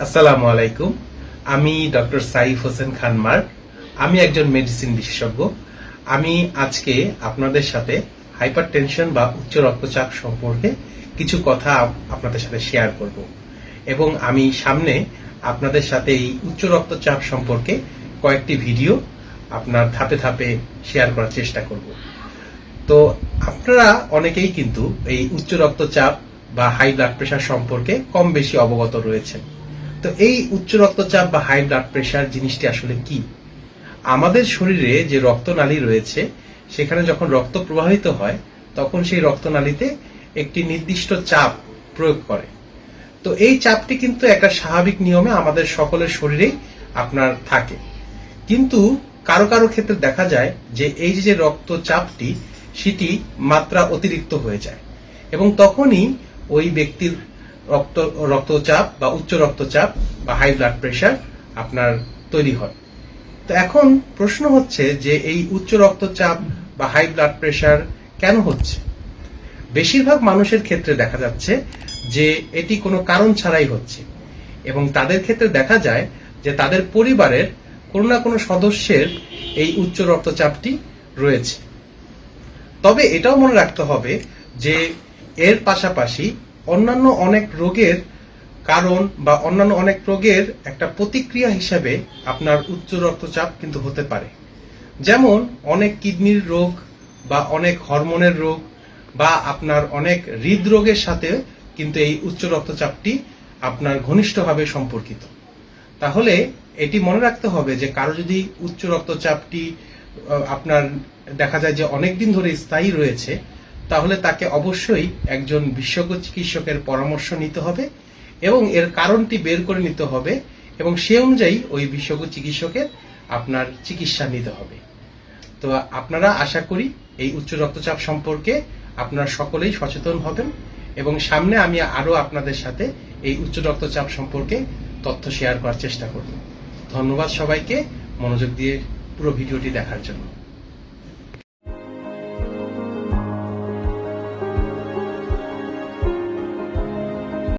আসসালামু আলাইকুম। আমি ডক্টর সাইফ হোসেন খান মার্ক। আমি একজন মেডিসিন বিশেষজ্ঞ। আমি আজকে আপনাদের সাথে হাইপারটেনশন বা উচ্চ রক্তচাপ সম্পর্কে কিছু কথা আপনাদের সাথে শেয়ার করব এবং আমি সামনে আপনাদের সাথে এই উচ্চ রক্তচাপ সম্পর্কে কয়েকটি ভিডিও আপনার ধাপে ধাপে শেয়ার করার চেষ্টা করব। তো আপনারা অনেকেই কিন্তু এই উচ্চ রক্তচাপ বা হাই ব্লাড প্রেশার সম্পর্কে কম বেশি অবগত রয়েছেন। তো এই উচ্চ রক্তচাপ বা হাই ব্লাড প্রেশার জিনিসটি আসলে কি? আমাদের শরীরে যে রক্তনালী রয়েছে সেখানে যখন রক্ত প্রবাহিত হয় তখন সেই রক্তনালীতে একটি নির্দিষ্ট চাপ প্রয়োগ করে। তো এই চাপটি কিন্তু একটা স্বাভাবিক নিয়মে আমাদের সকলের শরীরেই আপনার থাকে, কিন্তু কারো কারো ক্ষেত্রে দেখা যায় যে এই যে রক্তচাপটি সেটি মাত্রা অতিরিক্ত হয়ে যায় এবং তখনই ওই ব্যক্তির রক্তচাপ বা উচ্চ রক্তচাপ বা হাই ব্লাড প্রেশার আপনার তৈরি হয়। তো এখন প্রশ্ন হচ্ছে যে এই উচ্চ রক্তচাপ বা হাই ব্লাড প্রেশার কেন হচ্ছে? বেশিরভাগ মানুষের ক্ষেত্রে দেখা যাচ্ছে যে এটি কোনো কারণ ছাড়াই হচ্ছে এবং তাদের ক্ষেত্রে দেখা যায় যে তাদের পরিবারের কোনো না কোনো সদস্যের এই উচ্চ রক্তচাপটি রয়েছে। তবে এটাও মনে রাখতে হবে যে এর পাশাপাশি অন্যান্য অনেক রোগের কারণ বা অন্যান্য অনেক রোগের একটা প্রতিক্রিয়া হিসেবে আপনার উচ্চ রক্তচাপ কিন্তু হতে পারে। যেমন অনেক কিডনির রোগ বা অনেক হরমোনের রোগ বা আপনার অনেক হৃদরোগের সাথে কিন্তু এই উচ্চ রক্তচাপটি আপনার ঘনিষ্ঠভাবে সম্পর্কিত। তাহলে এটি মনে রাখতে হবে যে কারো যদি উচ্চ রক্তচাপটি আপনার দেখা যায় যে অনেকদিন ধরে স্থায়ী রয়েছে, তাহলে তাকে অবশ্যই একজন বিশেষজ্ঞ চিকিৎসকের পরামর্শ নিতে হবে এবং এর কারণটি বের করে নিতে হবে এবং সে অনুযায়ী ওই বিশেষজ্ঞ চিকিৎসকের আপনার চিকিৎসা নিতে হবে। তো আপনারা আশা করি এই উচ্চ রক্তচাপ সম্পর্কে আপনারা সকলেই সচেতন হবেন এবং সামনে আমি আরো আপনাদের সাথে এই উচ্চ রক্তচাপ সম্পর্কে তথ্য শেয়ার করার চেষ্টা করব। ধন্যবাদ সবাইকে মনোযোগ দিয়ে পুরো ভিডিওটি দেখার জন্য।